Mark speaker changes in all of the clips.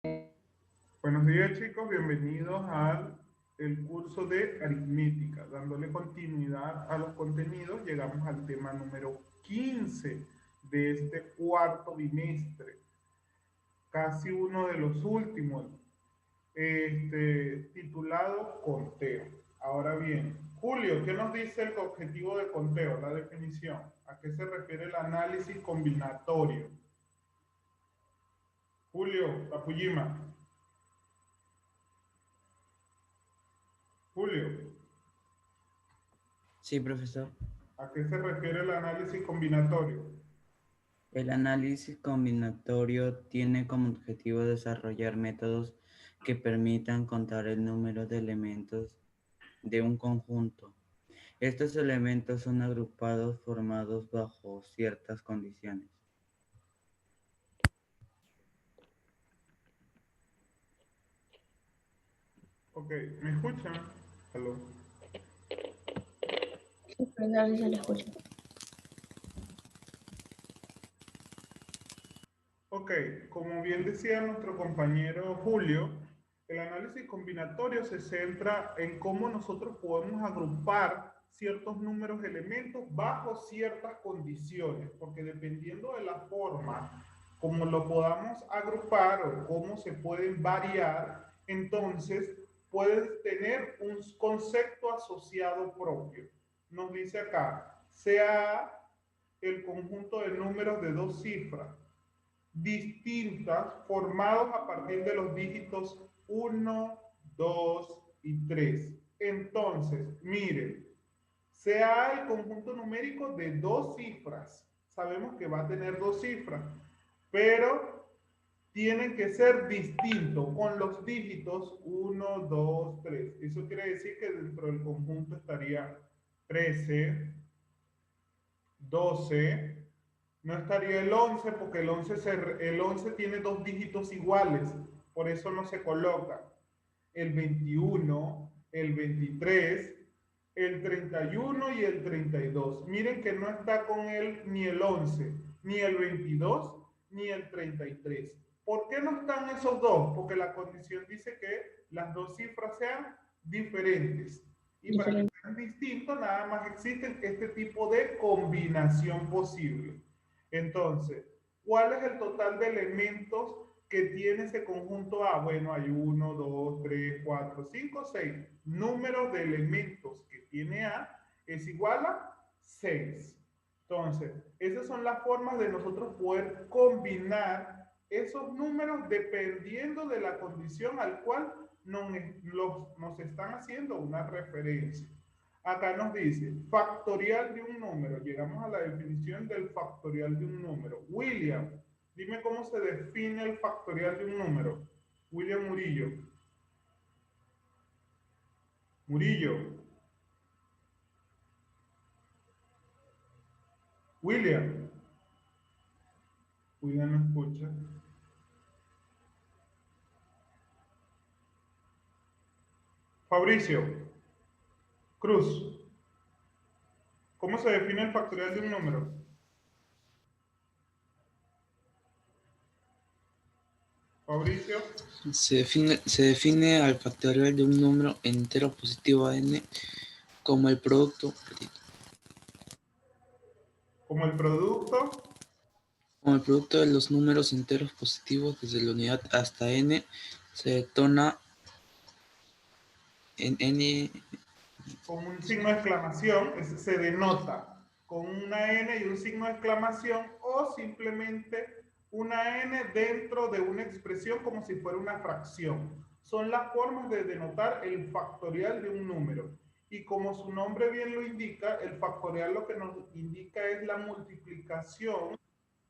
Speaker 1: Buenos días chicos, bienvenidos al el curso de aritmética. Dándole continuidad a los contenidos, llegamos al tema número 15 de este cuarto bimestre, casi uno de los últimos, titulado conteo. Ahora bien, Julio, ¿qué nos dice el objetivo de conteo, la definición? ¿A qué se refiere el análisis combinatorio? Julio, Tapujima. Julio.
Speaker 2: Sí, profesor.
Speaker 1: ¿A qué se refiere el análisis combinatorio?
Speaker 2: El análisis combinatorio tiene como objetivo desarrollar métodos que permitan contar el número de elementos de un conjunto. Estos elementos son agrupados formados bajo ciertas condiciones.
Speaker 1: Ok, ¿me escuchan? Hello.
Speaker 3: Sí, profesor, se le escucha.
Speaker 1: Ok, como bien decía nuestro compañero Julio, el análisis combinatorio se centra en cómo nosotros podemos agrupar ciertos números de elementos bajo ciertas condiciones, porque dependiendo de la forma como lo podamos agrupar o cómo se pueden variar, entonces puedes tener un concepto asociado propio. Nos dice acá, sea el conjunto de números de dos cifras distintas formados a partir de los dígitos 1, 2 y 3. Entonces, miren, sea el conjunto numérico de dos cifras. Sabemos que va a tener dos cifras, pero tienen que ser distintos con los dígitos 1, 2, 3. Eso quiere decir que dentro del conjunto estaría 13, 12, no estaría el 11 porque el 11 tiene dos dígitos iguales, por eso no se coloca. El 21, el 23, el 31 y el 32. Miren que no está con él ni el 11, ni el 22, ni el 33. ¿Por qué no están esos dos? Porque la condición dice que las dos cifras sean diferentes. Y para que
Speaker 3: Diferente.
Speaker 1: sean distintos, nada más existen este tipo de combinación posible. Entonces, ¿cuál es el total de elementos que tiene ese conjunto A? Bueno, hay 1, 2, 3, 4, 5, 6. Número de elementos que tiene A es igual a 6. Entonces, esas son las formas de nosotros poder combinar esos números dependiendo de la condición al cual nos están haciendo una referencia. Acá nos dice factorial de un número. Llegamos a la definición del factorial de un número. William, dime cómo se define el factorial de un número. William Murillo. Murillo. William. William no escucha. Fabricio. Cruz. ¿Cómo se define el factorial de un número? Fabricio.
Speaker 4: Se define al factorial de un número entero positivo a n como el producto
Speaker 1: Como el producto.
Speaker 4: de los números enteros positivos desde la unidad hasta n se detona en n.
Speaker 1: Con un signo de exclamación, se denota con una N y un signo de exclamación o simplemente una N dentro de una expresión como si fuera una fracción. Son las formas de denotar el factorial de un número. Y como su nombre bien lo indica, el factorial lo que nos indica es la multiplicación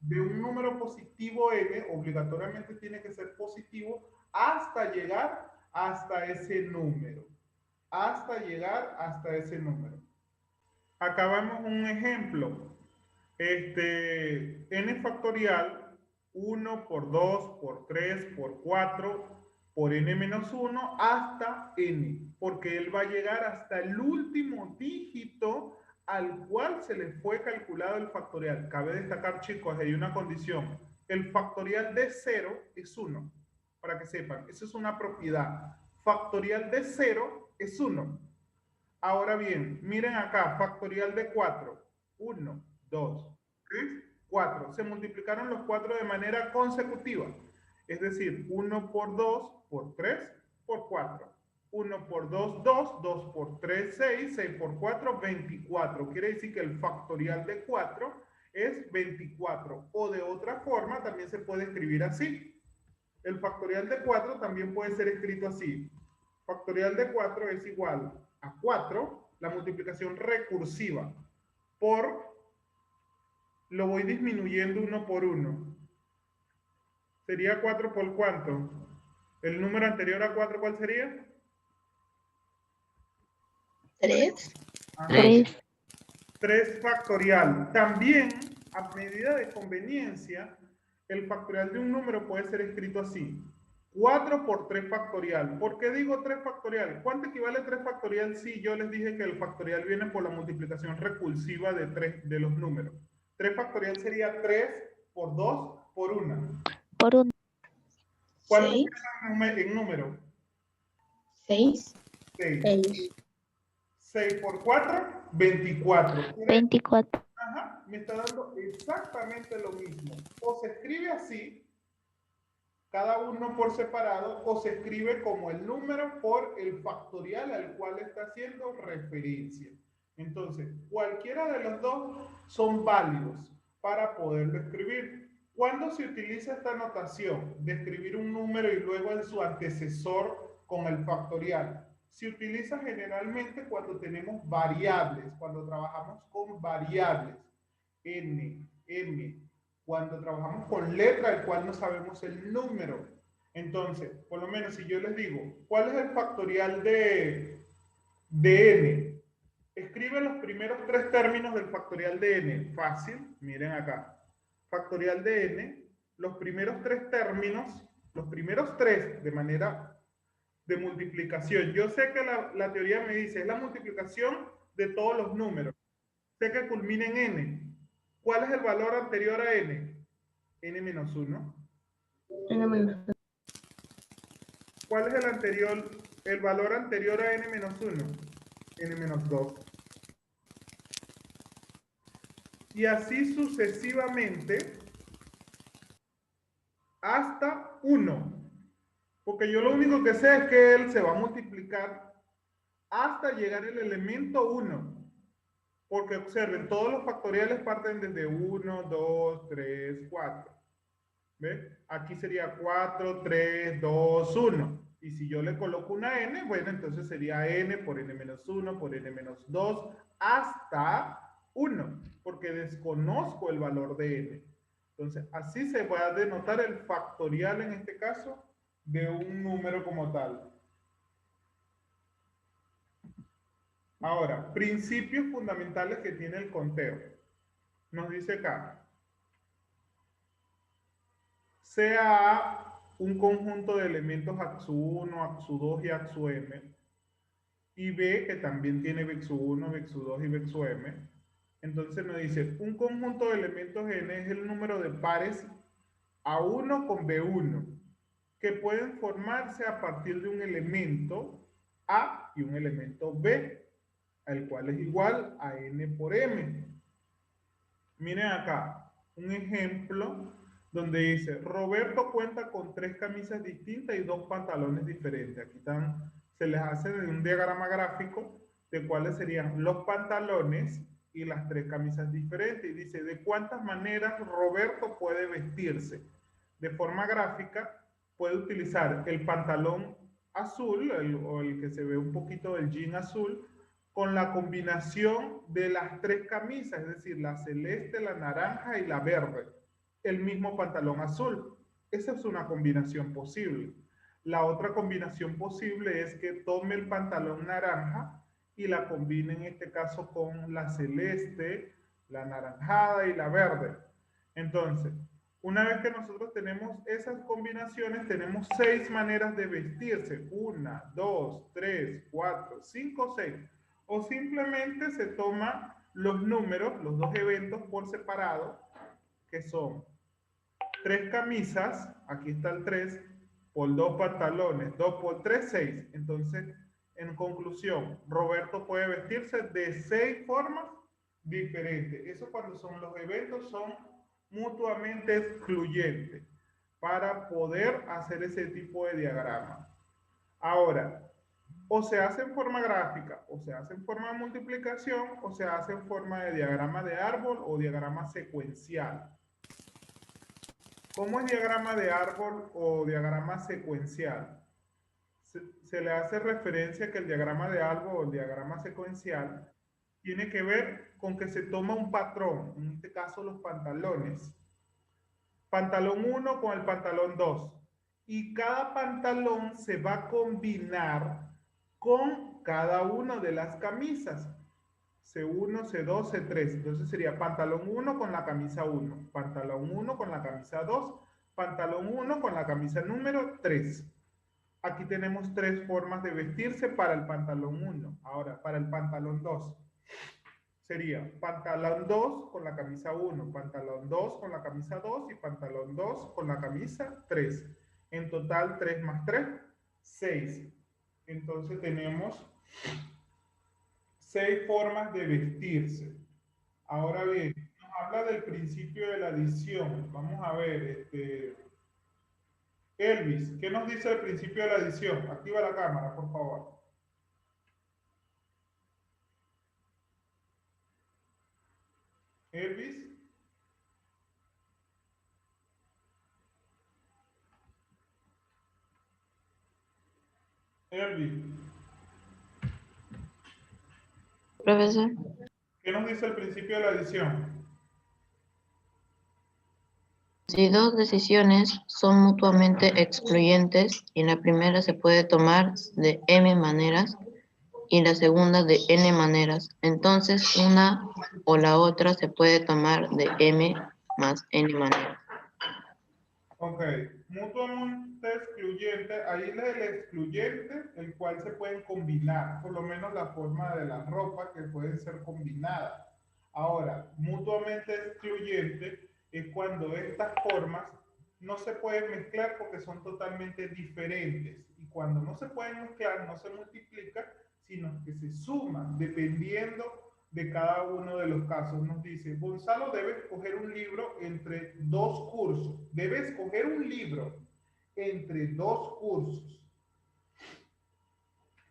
Speaker 1: de un número positivo n, obligatoriamente tiene que ser positivo, hasta llegar hasta ese número. Hasta llegar hasta ese número. Acá vemos un ejemplo. N factorial, 1 por 2 por 3 por 4 por n menos 1 hasta n, porque él va a llegar hasta el último dígito al cual se le fue calculado el factorial. Cabe destacar, chicos, hay una condición. El factorial de 0 es 1. para que sepan. Eso es una propiedad. Factorial de 0 es 1. Ahora bien, miren acá, factorial de 4. 1, 2, 3, 4. Se multiplicaron los 4 de manera consecutiva. Es decir, 1 por 2 por 3 por 4. 1 por 2, 2, 2 por 3, 6, 6 por 4, 24. Quiere decir que el factorial de 4 es 24. O de otra forma, también se puede escribir así. El factorial de 4 también puede ser escrito así. Factorial de 4 es igual a 4, la multiplicación recursiva, por, lo voy disminuyendo uno por uno. ¿Sería 4 por cuánto? ¿El número anterior a 4 cuál sería?
Speaker 3: 3.
Speaker 1: Ajá.
Speaker 3: 3.
Speaker 1: 3 factorial. También, a medida de conveniencia, el factorial de un número puede ser escrito así. 4 por 3 factorial. ¿Por qué digo 3 factorial? ¿Cuánto equivale 3 factorial si yo les dije que el factorial viene por la multiplicación recursiva de 3 de los números? 3 factorial sería 3 por 2 por 1.
Speaker 3: Por 1.
Speaker 1: ¿Cuánto
Speaker 3: 6.
Speaker 1: queda en número?
Speaker 3: 6.
Speaker 1: 6.
Speaker 3: 6.
Speaker 1: 6 por 4, 24.
Speaker 3: 24.
Speaker 1: Ajá, me está dando exactamente lo mismo. O se escribe así, cada uno por separado, o se escribe como el número por el factorial al cual está haciendo referencia. Entonces, cualquiera de los dos son válidos para poderlo escribir. ¿Cuándo se utiliza esta notación de escribir un número y luego en su antecesor con el factorial? Se utiliza generalmente cuando tenemos variables, cuando trabajamos con variables. N, M, cuando trabajamos con letra, el cual no sabemos el número. Entonces, por lo menos si yo les digo, ¿cuál es el factorial de n? Escribe los primeros 3 términos del factorial de n. Fácil, miren acá. Factorial de n, los primeros 3 términos, los primeros 3 de manera de multiplicación. Yo sé que la teoría me dice, es la multiplicación de todos los números. Sé que culmina en n. ¿Cuál es el valor anterior a n? n-1. ¿Cuál es el valor anterior a n-1? n-2. Y así sucesivamente hasta 1. Porque yo lo único que sé es que él se va a multiplicar hasta llegar el elemento 1. Porque observen, todos los factoriales parten desde 1, 2, 3, 4. ¿Ve? Aquí sería 4, 3, 2, 1. Y si yo le coloco una n, bueno, entonces sería n por n-1, por n-2, hasta 1, porque desconozco el valor de n. Entonces, así se va a denotar el factorial, en este caso, de un número como tal. Ahora, principios fundamentales que tiene el conteo. Nos dice acá, sea A un conjunto de elementos AXU1, AXU2 y AXU-M, y B, que también tiene BEXU1, BEXU2 y BEXU-M, entonces nos dice, un conjunto de elementos N es el número de pares A1 con B1, que pueden formarse a partir de un elemento A y un elemento B, el cual es igual a N por M. Miren acá, un ejemplo donde dice, Roberto cuenta con 3 camisas distintas y 2 pantalones diferentes. Aquí están, se les hace un diagrama gráfico de cuáles serían los pantalones y las 3 camisas diferentes. Y dice, ¿de cuántas maneras Roberto puede vestirse? De forma gráfica, puede utilizar el pantalón azul, o el que se ve un poquito del jean azul, con la combinación de las 3 camisas, es decir, la celeste, la naranja y la verde. El mismo pantalón azul. Esa es una combinación posible. La otra combinación posible es que tome el pantalón naranja y la combine en este caso con la celeste, la naranjada y la verde. Entonces, una vez que nosotros tenemos esas combinaciones, tenemos 6 maneras de vestirse. 1, 2, 3, 4, 5, 6. O simplemente se toma los números, los dos eventos por separado, que son 3 camisas, aquí está el 3, por 2 pantalones, 2 por 3, 6. Entonces, en conclusión, Roberto puede vestirse de 6 formas diferentes. Eso cuando son los eventos son mutuamente excluyentes para poder hacer ese tipo de diagrama. Ahora, o se hace en forma gráfica, o se hace en forma de multiplicación, o se hace en forma de diagrama de árbol o diagrama secuencial. ¿Cómo es diagrama de árbol o diagrama secuencial? Se le hace referencia a que el diagrama de árbol o el diagrama secuencial tiene que ver con que se toma un patrón, en este caso los pantalones. Pantalón 1 con el pantalón 2. Y cada pantalón se va a combinar con cada una de las camisas. C1, C2, C3. Entonces sería pantalón 1 con la camisa 1, pantalón 1 con la camisa 2, pantalón 1 con la camisa número 3. Aquí tenemos 3 formas de vestirse para el pantalón 1. Ahora, para el pantalón 2. Sería pantalón 2 con la camisa 1, pantalón 2 con la camisa 2 y pantalón 2 con la camisa 3. En total, 3 más 3, 6. Entonces tenemos 6 formas de vestirse. Ahora bien, nos habla del principio de la adición. Vamos a ver, Elvis, ¿qué nos dice el principio de la adición? Activa la cámara, por favor. Elvis. Elvis.
Speaker 3: Profesor.
Speaker 1: ¿Qué nos dice el principio de la adición?
Speaker 3: Si dos decisiones son mutuamente excluyentes y la primera se puede tomar de m maneras y la segunda de n maneras, entonces una o la otra se puede tomar de m más n maneras.
Speaker 1: Ok, mutuamente excluyente, ahí es el excluyente, el cual se pueden combinar, por lo menos la forma de la ropa que pueden ser combinadas. Ahora, mutuamente excluyente es cuando estas formas no se pueden mezclar porque son totalmente diferentes. Y cuando no se pueden mezclar, no se multiplica, sino que se suman dependiendo de cada uno de los casos. Nos dice, Gonzalo debe escoger un libro entre 2 cursos. Debe escoger un libro entre 2 cursos.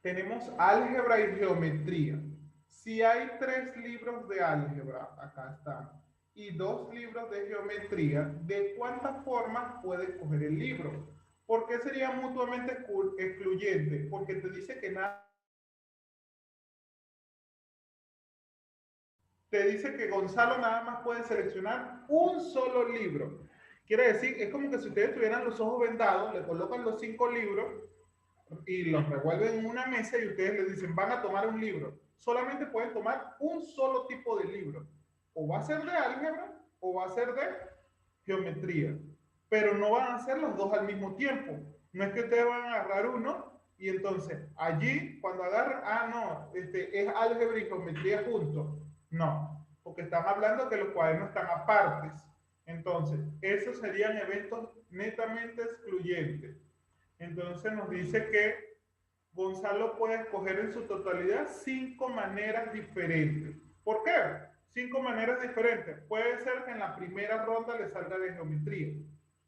Speaker 1: Tenemos álgebra y geometría. Si hay 3 libros de álgebra, acá están, y 2 libros de geometría, ¿de cuántas formas puede escoger el libro? ¿Por qué sería mutuamente excluyente? Porque te dice que nada. Te dice que Gonzalo nada más puede seleccionar un solo libro. Quiere decir, es como que si ustedes tuvieran los ojos vendados, le colocan los 5 libros y los revuelven en una mesa y ustedes les dicen, van a tomar un libro. Solamente pueden tomar un solo tipo de libro. O va a ser de álgebra o va a ser de geometría. Pero no van a ser los dos al mismo tiempo. No es que ustedes van a agarrar uno y entonces allí cuando agarran, no, es álgebra y geometría juntos. No, porque están hablando que los cuadernos están apartes. Entonces, esos serían eventos netamente excluyentes. Entonces nos dice que Gonzalo puede escoger en su totalidad 5 maneras diferentes. ¿Por qué? 5 maneras diferentes. Puede ser que en la primera ronda le salga de geometría,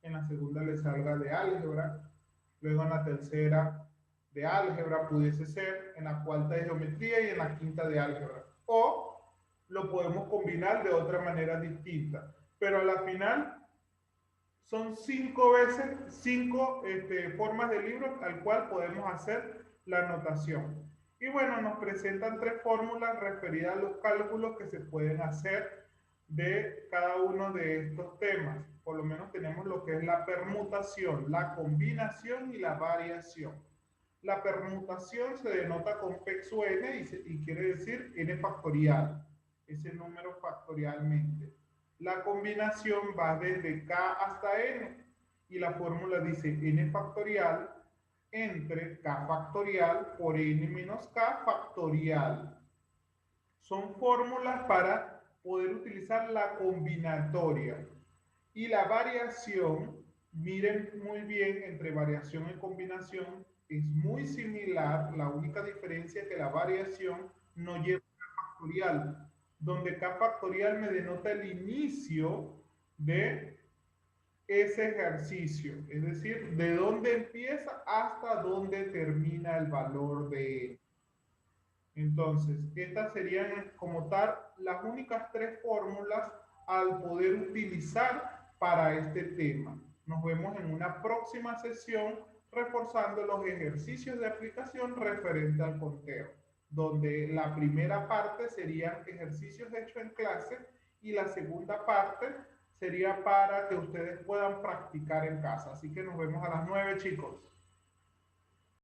Speaker 1: en la segunda le salga de álgebra, luego en la tercera de álgebra pudiese ser, en la cuarta de geometría y en la quinta de álgebra. O lo podemos combinar de otra manera distinta. Pero a la final son 5 veces, 5 formas de libros al cual podemos hacer la anotación. Y bueno, nos presentan 3 fórmulas referidas a los cálculos que se pueden hacer de cada uno de estos temas. Por lo menos tenemos lo que es la permutación, la combinación y la variación. La permutación se denota con pex o n y quiere decir n factorial, ese número factorialmente. La combinación va desde k hasta n y la fórmula dice n factorial entre k factorial por n menos k factorial. Son fórmulas para poder utilizar la combinatoria. Y la variación Miren muy bien, entre variación y combinación es muy similar, la única diferencia es que la variación no lleva K factorial, donde K factorial me denota el inicio de ese ejercicio, es decir, de dónde empieza hasta dónde termina el valor de. Entonces, estas serían como tal las únicas tres fórmulas al poder utilizar para este tema. Nos vemos en una próxima sesión reforzando los ejercicios de aplicación referente al conteo, donde la primera parte serían ejercicios hechos en clase y la segunda parte sería para que ustedes puedan practicar en casa. Así que nos vemos a las 9, chicos.